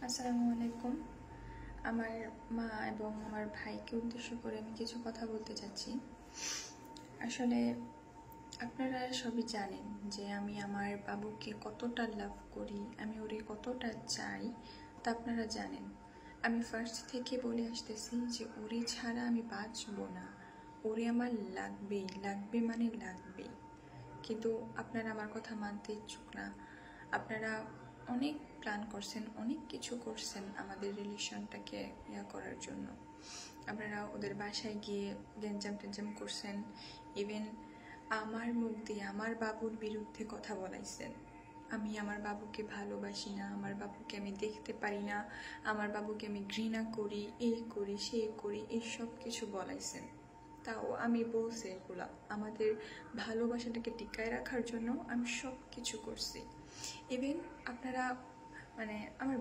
আসসালামু আলাইকুম। আমার মা এবং আমার ভাইকে উদ্দেশ্য করে আমি কিছু কথা বলতে চাচ্ছি। আসলে আপনারা সবই জানেন যে আমি আমার বাবুকে কতটা লাভ করি, আমি ওরে কতটা চাই, তা আপনারা জানেন। আমি ফার্স্ট থেকে বলে আসতেছি যে ওরে ছাড়া আমি বাঁচব না, ওরে আমার লাগবেই, লাগবে মানে লাগবেই। কিন্তু আপনারা আমার কথা মানতে ইচ্ছুক না। আপনারা অনেক প্ল্যান করছেন, অনেক কিছু করছেন আমাদের রিলেশনটাকে করার জন্য। আপনারা ওদের বাসায় গিয়ে গ্যাঞ্জাম ট্যাঞ্জাম করছেন, ইভেন আমার মুখ দিয়ে আমার বাবুর বিরুদ্ধে কথা বলাইছেন। আমি আমার বাবুকে ভালোবাসি না, আমার বাবুকে আমি দেখতে পারি না, আমার বাবুকে আমি ঘৃণা করি, এই করি সেই করি, এই সব কিছু বলাইছেন। তাও আমি বলছি এগুলা আমাদের ভালোবাসাটাকে টিকায় রাখার জন্য আমি সব কিছু করছি। ইভেন আপনারা আমার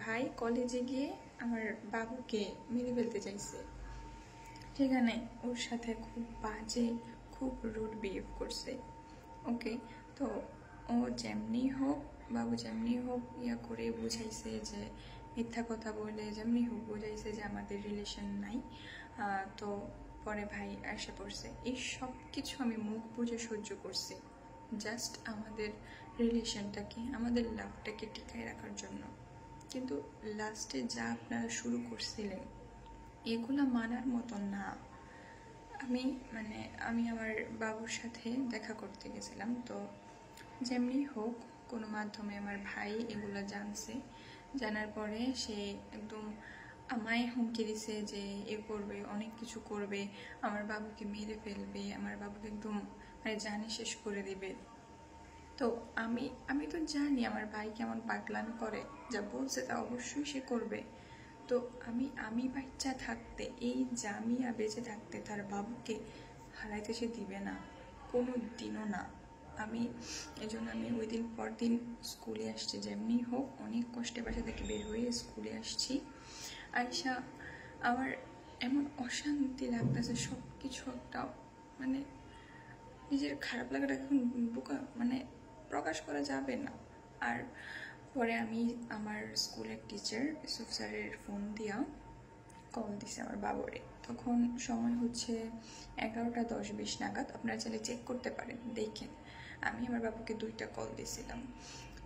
ভাই কলেজে গিয়ে আমার বাবুকে মেরে ফেলতে চাইছে, সেখানে ওর সাথে খুব বাজে, খুব রুড বিহেভ করছে। ওকে, তো ও যেমনি হোক, বাবু যেমনি হোক করে বুঝাইছে যে মিথ্যা কথা বলে যেমনি হোক বুঝাইছে যে আমাদের রিলেশন নাই। তো পরে ভাই এসে পড়ছে। এই সব কিছু আমি মুখ বুঝে সহ্য করছি, জাস্ট আমাদের রিলেশনটাকে, আমাদের লাভটাকে টিকায় রাখার জন্য। কিন্তু লাস্টে যা আপনারা শুরু করছিলেন এগুলা মানার মতন না। আমি আমার বাবুর সাথে দেখা করতে গেছিলাম, তো যেমনি হোক কোনো মাধ্যমে আমার ভাই এগুলো জানছে। জানার পরে সে একদম আমায় হুমকি দিছে যে এ করবে, অনেক কিছু করবে, আমার বাবুকে মেরে ফেলবে, আমার বাবুকে একদম জানে শেষ করে দিবে। তো আমি তো জানি আমার ভাই কেমন পাগলামি করে, যা বলছে তা অবশ্যই সে করবে। তো আমি বাচ্চা থাকতে, এই জামিয়া বেঁচে থাকতে তার বাবুকে হারাইতে সে দিবে না, কোনো দিনও না। এই জন্য আমি ওই দিন পর দিন স্কুলে আসছি, যেমনি হোক অনেক কষ্টে বাসা থেকে বের হয়ে স্কুলে আসছি। আয়সা আমার এমন অশান্তি লাগতেছে, সব কিছু একটা নিজের খারাপ লাগাটা এখন প্রকাশ করা যাবে না। আর পরে আমি আমার স্কুলের টিচার ইউসুফ স্যারের ফোন দিয়া কল দিছে আমার বাবুরে। তখন সময় হচ্ছে 11:10-20 নাগাদ, আপনারা চাইলে চেক করতে পারেন, দেখেন। আমি আমার বাবুকে 2টা কল দিয়েছিলাম।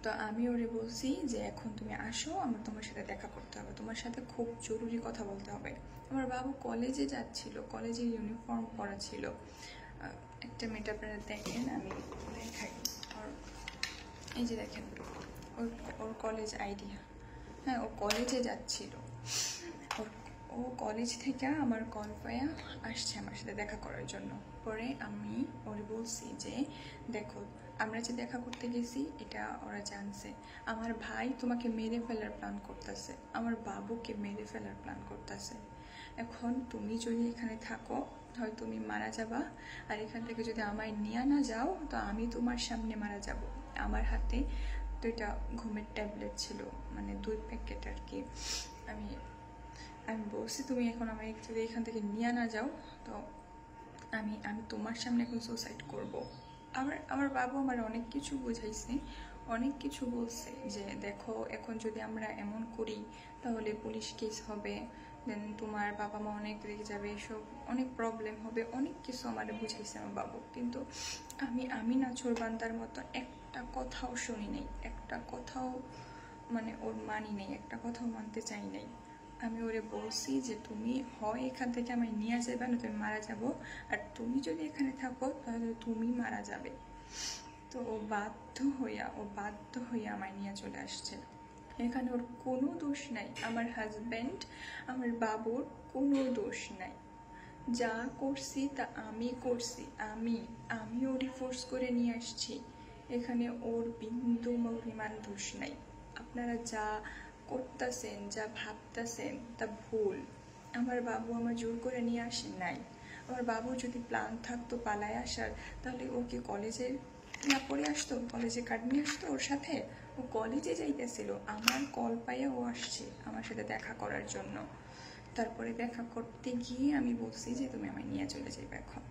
তো আমি ওরে বলছি যে এখন তুমি আসো, আমার তোমার সাথে দেখা করতে হবে, তোমার সাথে খুব জরুরি কথা বলতে হবে। আমার বাবু কলেজে যাচ্ছিল, কলেজে ইউনিফর্ম পরা ছিল। একটা মিনিট আপনারা দেখেন, আমি দেখাই। এই যে দেখেন ওর কলেজ আইডি। হ্যাঁ, ও কলেজে যাচ্ছিল। ও কলেজ থেকে আমার কল পায়া আসছে আমার সাথে দেখা করার জন্য। পরে আমি ওরে বলছি যে দেখো, আমরা যে দেখা করতে গেছি এটা ওরা জানছে, আমার ভাই তোমাকে মেরে ফেলার প্ল্যান করতেছে, আমার বাবুকে মেরে ফেলার প্ল্যান করতেছে। এখন তুমি যদি এখানে থাকো হয় তুমি মারা যাবা, আর এখান থেকে যদি আমায় নিয়ে না যাও তো আমি তোমার সামনে মারা যাব। আমার হাতে 2টা ঘুমের ট্যাবলেট ছিল, 2 প্যাকেট আর কি। আমি বলছি তুমি এখন আমায় যদি এখান থেকে নিয়ে না যাও তো আমি তোমার সামনে এখন সুসাইড করব। আমার বাবু আমার অনেক কিছু বুঝাইছে, অনেক কিছু বলছে যে দেখো এখন যদি আমরা এমন করি তাহলে পুলিশ কেস হবে, দেন তোমার বাবা মা অনেক রেগে যাবে, এসব অনেক প্রবলেম হবে, অনেক কিছু আমার বুঝাইছে আমার বাবু। কিন্তু আমি নাছোড় বান্দার মতো একটা কথাও শুনি নাই, একটা কথাও ওর মানি নেই, একটা কথাও মানতে চাই নাই। আমি ওরে বলছি যে তুমি হয় এখান থেকে আমায় নিয়ে যাবে না তুমি মারা যাবো, আর তুমি যদি এখানে থাকো তাহলে তুমি মারা যাবে। তো ও বাধ্য হইয়া আমায় নিয়ে চলে আসছে। এখানে ওর কোনো দোষ নাই, আমার হাজব্যান্ড আমার বাবুর কোনো দোষ নাই। যা করছি তা আমি করছি, আমি ওরে ফোর্স করে নিয়ে আসছি। এখানে ওর বিন্দু পরিমাণ দোষ নাই। আপনারা যা করতেছেন, যা ভাবতেছেন তা ভুল। আমার বাবু আমার জোর করে নিয়ে আসে নাই। আমার বাবুর যদি প্ল্যান থাকতো পালায় আসার, তাহলে ও কি কলেজে না পড়ে আসতো, কলেজে কার্ড নিয়ে আসতো ওর সাথে? ও কলেজে যাইতেছিল, আমার কল পাইয়া ও আসছে আমার সাথে দেখা করার জন্য। তারপরে দেখা করতে গিয়ে আমি বলছি যে তুমি আমায় নিয়ে চলে যাবে এখন।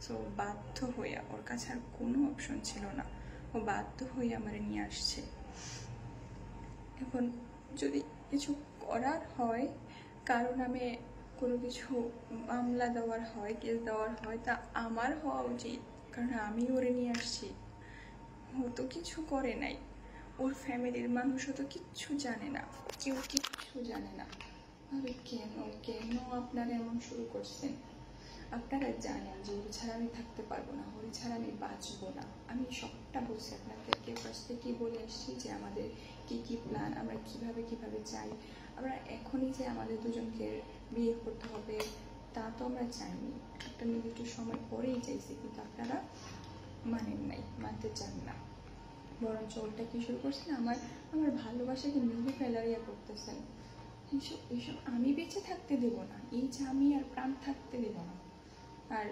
সো বাধ্য হইয়া, ওর কাছে আর কোনো অপশন ছিল না, ও বাধ্য হইয়া আমার নিয়ে আসছে। এখন যদি কিছু করার হয়, কারণ নামে কোনো কিছু মামলা দেওয়ার হয়, কেস দেওয়ার হয়, তা আমার হওয়া উচিত, কারণ আমি ওরে নিয়ে আসছি। ও তো কিছু করে নাই, ওর ফ্যামিলির মানুষও তো কিচ্ছু জানে না, কেউ কিচ্ছু জানে না। আরে কেন কেন আপনারা এমন শুরু করছেন? আপনারা জানেন যে ওর ছাড়া আমি থাকতে পারবো না, ওর ছাড়া আমি বাঁচবো না। আমি সবটা বলছি আপনাদেরকে, ফার্স্ট থেকে বলে আসছি যে আমাদের কি কি প্ল্যান, আমরা কিভাবে কিভাবে চাই। আমরা এখনই যে আমাদের দুজনকে বিয়ে করতে হবে তা তো আমরা চাইনি, একটা নির্দিষ্ট সময় পরেই চাইছি, কিন্তু আপনারা মানেন নাই, মানতে চান না। বরঞ্চ ওটা কি শুরু করছেন, আমার আমার ভালোবাসাকে নিভে ফেলারিয়া করতেছেন। এইসব এইসব আমি বেঁচে থাকতে দেব না, এই যে আমি আর প্রাণ থাকতে দেব না। আর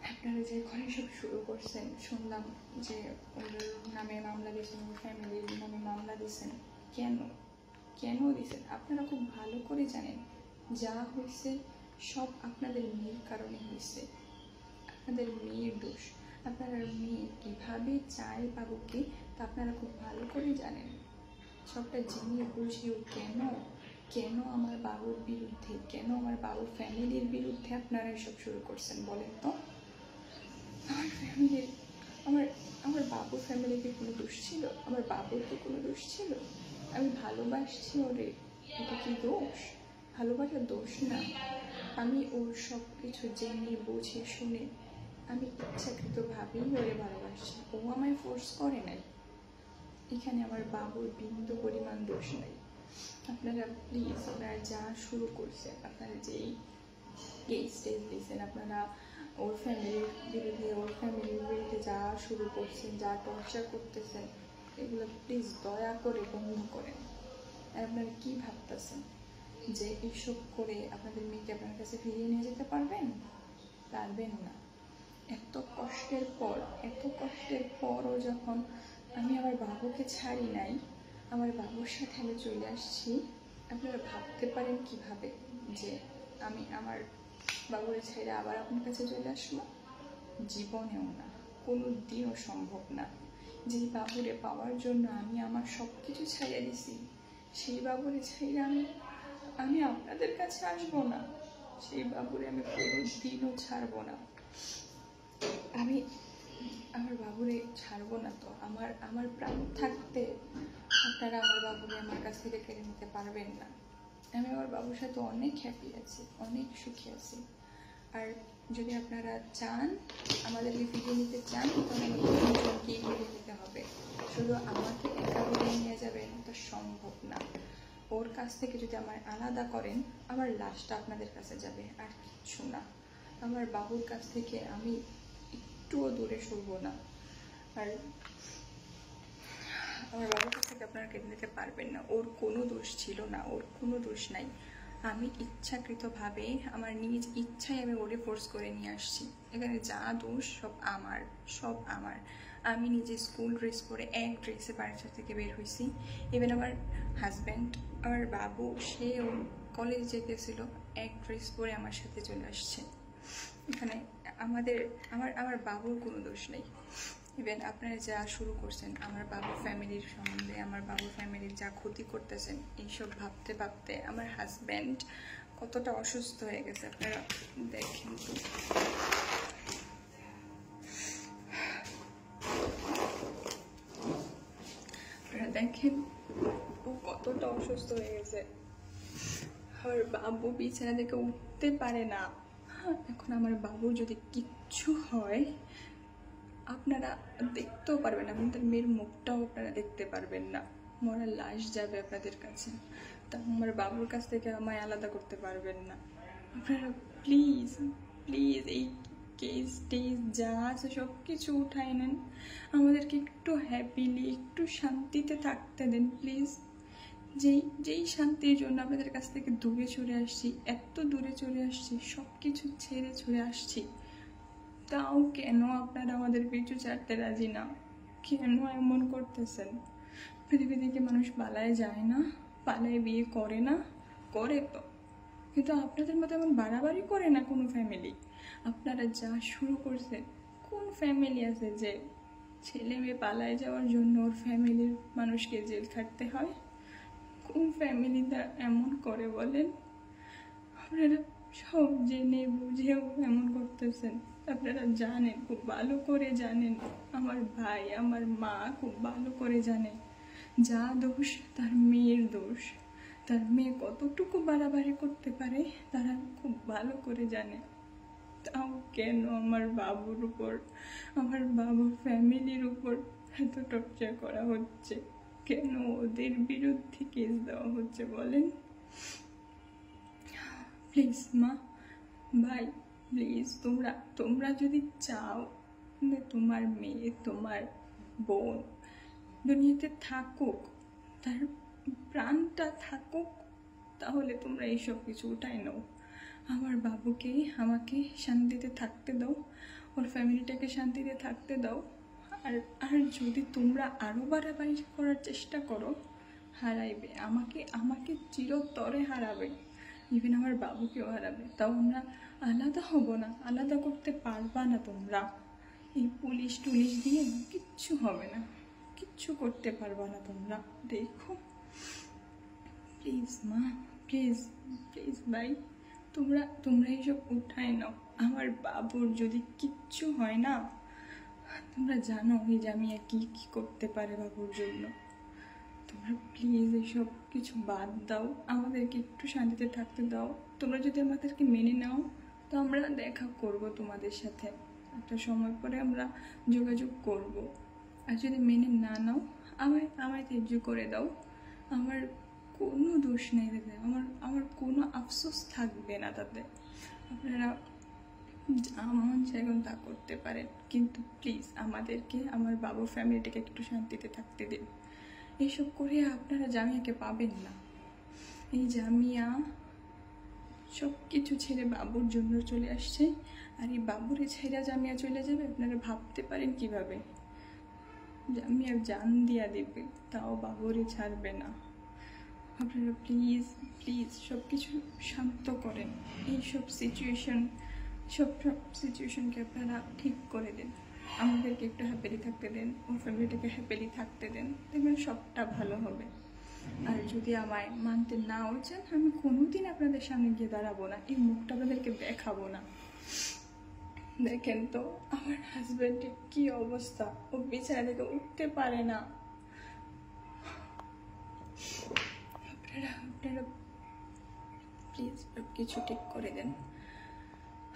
আপনারা যে ঘরে সব শুরু করছেন, শুনলাম যে ওর নামে মামলা দিয়েছেন, ওর ফ্যামিলির নামে মামলা দিয়েছেন। কেন কেন দিয়েছেন? আপনারা খুব ভালো করে জানেন যা হয়েছে সব আপনাদের মেয়ের কারণে হয়েছে, আপনাদের মেয়ের দোষ। আপনারা মেয়ে কীভাবে চায় বাবুকে তা আপনারা খুব ভালো করে জানেন। সবটা জেনে বুঝিও কেন কেন আমার বাবুর বিরুদ্ধে, কেন আমার বাবুর ফ্যামিলির বিরুদ্ধে আপনারা এসব শুরু করছেন বলেন তো? আমার ফ্যামিলির আমার আমার বাবুর ফ্যামিলিতে কোনো দোষ ছিল? আমার বাবুর তো কোনো দোষ ছিল? আমি ভালোবাসছি ওরে, এটা কি দোষ? ভালোবাসার দোষ না। আমি ওর সব কিছু জেনে বুঝে শুনে আমি ইচ্ছাকৃতভাবেই ওরে ভালোবাসছি, ও আমায় ফোর্স করে নাই। এখানে আমার বাবুর বিন্দু পরিমাণ দোষ নাই। আপনারা প্লিজ, আপনারা যা শুরু করছেন, আপনারা যেই স্টেজ দিয়েছেন, আপনারা ওর ফ্যামিলির বিরুদ্ধে যা শুরু করছেন, যা টর্চার করতেছেন, এগুলো প্লিজ দয়া করে বন্ধ করেন। আর আপনারা কী ভাবতেছেন যে এইসব করে আপনাদের মেয়েকে আপনার কাছে ফিরিয়ে নিয়ে যেতে পারবেন? পারবেন না। এত কষ্টের পরও যখন আমি আমার বাবুকে ছাড়ি নাই, আমার বাবুর সাথে আমি চলে আসছি, আপনারা ভাবতে পারেন কিভাবে যে আমি আমার বাবুরে ছেড়ে আবার আপনার কাছে চলে আসবো? জীবনেও না, কোনো দিনও সম্ভব না। যেই বাবুরে পাওয়ার জন্য আমি আমার সব কিছু ছাড়িয়ে দিছি, সেই বাবুরে ছেড়ে আমি আপনাদের কাছে আসবো না। সেই বাবুরে আমি কোনো দিনও ছাড়বো না। আমি আমার বাবুরে ছাড়বো না। তো আমার প্রাণ থাকতে আপনারা আমার বাবুরে আমার কাছ থেকে কেড়ে নিতে পারবেন না। আমি আমার বাবুর সাথে অনেক হ্যাপি আছি, অনেক সুখী আছি। আর যদি আপনারা চান আমাদেরকে ফিরিয়ে নিতে চান, তাহলে আমাদের দুজনকেই ফিরিয়ে নিতে হবে। শুধু আমাকে একা ফিরিয়ে নিয়ে যাবেন তা সম্ভব না। ওর কাছ থেকে যদি আমার আলাদা করেন, আমার লাশটা আপনাদের কাছে যাবে, আর কিচ্ছু না। আমার বাবুর কাছ থেকে আমি একটুও দূরে সরবো না। আর আমার বাবার কাছ থেকে আপনারা কেটে নিতে পারবেন না। ওর কোনো দোষ ছিল না, ওর কোনো দোষ নাই। আমি ইচ্ছাকৃতভাবে আমার নিজ ইচ্ছায় আমি ওরে ফোর্স করে নিয়ে আসছি। এখানে যা দোষ সব আমার। আমি নিজে স্কুল ড্রেস পরে এক ড্রেসে বাড়ির থেকে বের হয়েছি। ইভেন আমার হাজব্যান্ড, আমার বাবু, সেও কলেজ যেতেছিল এক ড্রেস পরে আমার সাথে চলে আসছে। এখানে আমার বাবুর কোনো দোষ নেই। ইভেন আপনারা যা শুরু করছেন আমার বাবুর ফ্যামিলির সম্বন্ধে, আমার বাবুর ফ্যামিলির যা ক্ষতি করতেছেন, এইসব ভাবতে ভাবতে আমার হাজব্যান্ড কতটা অসুস্থ হয়ে গেছে আপনারা দেখেন তো। আপনারা দেখেন ও কতটা অসুস্থ হয়ে গেছে। আমার বাবু বিছানা থেকে উঠতে পারে না। এখন আমার বাবুর যদি কিচ্ছু হয়, আপনারা দেখতেও পারবেন না, আপনাদের মেয়ের মুখটাও আপনারা দেখতে পারবেন না। মরা লাশ যাবে আপনাদের কাছে, তা আমার বাবুর কাছ থেকে আমায় আলাদা করতে পারবেন না। আপনারা প্লিজ এই কেস টেস যা আছে সব কিছু উঠায় নেন, আমাদেরকে একটু হ্যাপিলি, একটু শান্তিতে থাকতে দেন প্লিজ। যেই শান্তির জন্য আপনাদের কাছ থেকে দূরে চলে আসছি, এত দূরে চলে আসছি, সব কিছু ছেড়ে চলে আসছি, তাও কেন আপনারা আমাদের পিছু ছাড়তে রাজি না? কেন এমন করতেছেন? পৃথিবী থেকে মানুষ পালায় যায় না, পালায় বিয়ে করে না? করে তো, কিন্তু আপনাদের মতো এমন বাড়াবাড়ি করে না কোনো ফ্যামিলি। আপনারা যা শুরু করছেন, কোন ফ্যামিলি আছে যে ছেলে মেয়ে পালায় যাওয়ার জন্য ওর ফ্যামিলির মানুষকে জেল খাটতে হয়? কোন ফ্যামিলিটা এমন করে বলেন? আপনারা সব জেনে বুঝেও এমন করতেছেন। আপনারা জানেন, খুব ভালো করে জানেন, আমার ভাই আমার মা খুব ভালো করে জানে যা দোষ তার মেয়ের দোষ। তার মেয়ে কতটুকু বাড়াবাড়ি করতে পারে তারা খুব ভালো করে জানে। তাও কেন আমার বাবুর উপর, আমার বাবুর ফ্যামিলির উপর এত টর্চার করা হচ্ছে? কেন ওদের বিরুদ্ধে কেস দেওয়া হচ্ছে বলেন? প্লিজ মা, ভাই, প্লিজ তোমরা যদি চাও তোমার মেয়ে, তোমার বোন দুনিয়াতে থাকুক, তার প্রাণটা থাকুক, তাহলে তোমরা এইসব কিছু উঠাই নাও। আমার বাবুকে আমাকে শান্তিতে থাকতে দাও, ওর ফ্যামিলিটাকে শান্তিতে থাকতে দাও। আর আর যদি তোমরা আরও বাড়াবাড়ি করার চেষ্টা করো, হারাইবে আমাকে, আমাকে চিরতরে হারাবে, ইভেন আমার বাবুকেও হারাবে। তাও আমরা আলাদা হব না, আলাদা করতে পারবা না তোমরা। এই পুলিশ টুলিশ দিয়ে কিচ্ছু হবে না, কিচ্ছু করতে পারবা না তোমরা। দেখো প্লিজ মা, প্লিজ প্লিজ ভাই, তোমরা এইসব উঠাই নাও। আমার বাবুর যদি কিচ্ছু হয় না, তোমরা জানো এই জামিয়া কি কি করতে পারে বাবুর জন্য। তোমরা প্লিজ এইসব কিছু বাদ দাও, আমাদেরকে একটু শান্তিতে থাকতে দাও। তোমরা যদি আমাদেরকে মেনে নাও তো আমরা দেখা করব তোমাদের সাথে, একটা সময় পরে আমরা যোগাযোগ করব। আর যদি মেনে না নাও, আমায় ত্যায্য করে দাও। আমার কোনো দোষ নেই তাতে, আমার কোনো আফসোস থাকবে না তাতে। আপনারা মন চাই এখন তা করতে পারেন, কিন্তু প্লিজ আমাদেরকে, আমার বাবুর ফ্যামিলিটাকে একটু শান্তিতে থাকতে দিন। এইসব করে আপনারা জামিয়াকে পাবেন না। এই জামিয়া সব কিছু ছেড়ে বাবুর জন্য চলে আসছে, আর এই বাবুরে ছেড়ে জামিয়া চলে যাবে আপনারা ভাবতে পারেন কিভাবে? জামিয়া জান দিয়া দেবে, তাও বাবুরে ছাড়বে না। আপনারা প্লিজ প্লিজ সব কিছু শান্ত করেন। এইসব সিচুয়েশনকে আপনারা ঠিক করে দেন, আমাদেরকে একটু হ্যাপিলি থাকতে দেন, ওর ফ্যামিলিটাকে হ্যাপিলি থাকতে দেন, দেখবেন সবটা ভালো হবে। আর যদি আমায় মানতে নাও চান, আমি কোনোদিন আপনাদের সামনে গিয়ে দাঁড়াবো না, এই মুখটা আপনাদেরকে দেখাবো না। দেখেন তো আমার হাজব্যান্ডের কি অবস্থা, ও বিছানা থেকে উঠতে পারে না। আপনারা প্লিজ সব কিছু ঠিক করে দেন।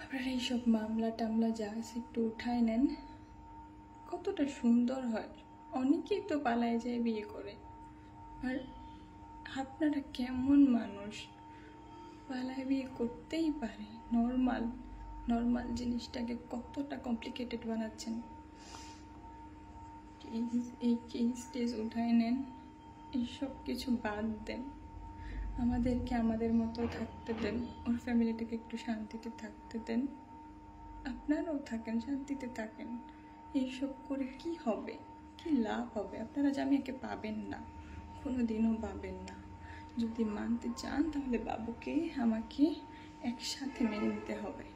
আপনারা এইসব মামলা টামলা যা আছে একটু উঠায় নেন। কতটা সুন্দর হয়, অনেকেই তো পালায় যায় বিয়ে করে। আর আপনারা কেমন মানুষ, পালায় বিয়ে করতেই পারে? নর্মাল জিনিসটাকে কতটা কমপ্লিকেটেড বানাচ্ছেন। এই কেস উঠায় নেন, এইসব কিছু বাদ দেন, আমাদেরকে আমাদের মতো থাকতে দেন, ওর ফ্যামিলিটাকে একটু শান্তিতে থাকতে দেন, আপনারাও থাকেন, শান্তিতে থাকেন। এইসব করে কি হবে, কি লাভ হবে? আপনারা জামিয়াকে পাবেন না, কোনো দিনও পাবেন না। যদি মানতে চান তাহলে বাবুকে আমাকে একসাথে মেনে নিতে হবে,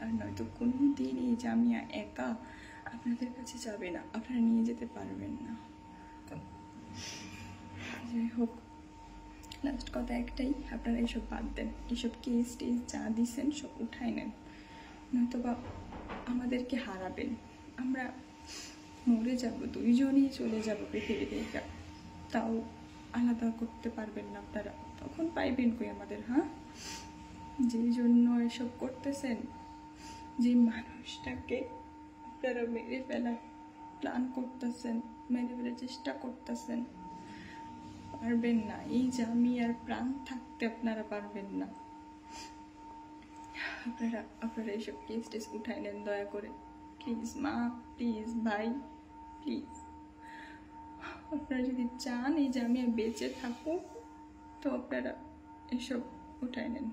আর নয়তো কোনো দিন এই জামিয়া একা আপনাদের কাছে যাবে না, আপনারা নিয়ে যেতে পারবেন না। যাই হোক, লাস্ট কথা একটাই, আপনারা এইসব বাদ দেন, এইসব কেস টেস যা দিচ্ছেন সব উঠাই নেন, নয়তো বা আমাদেরকে হারাবেন, আমরা মরে যাব, দুইজনই চলে যাব পৃথিবী থেকে, তাও আলাদা করতে পারবেন না আপনারা। তখন পাইবেন কই আমাদের? হ্যাঁ, যেই জন্য এসব করতেছেন, যে মানুষটাকে আপনারা মেরে ফেলার প্ল্যান করতেছেন, মেরে ফেলার চেষ্টা করতেছেন, পারবেন না। এই জামিয়ার প্রাণ থাকতে আপনারা পারবেন না। আপনারা এইসব কেস টেস উঠাই নেন দয়া করে, প্লিজ মা, প্লিজ ভাই, প্লিজ। আপনারা যদি চান এই জামিয়া বেঁচে থাকুক, তো আপনারা এসব উঠাই নেন।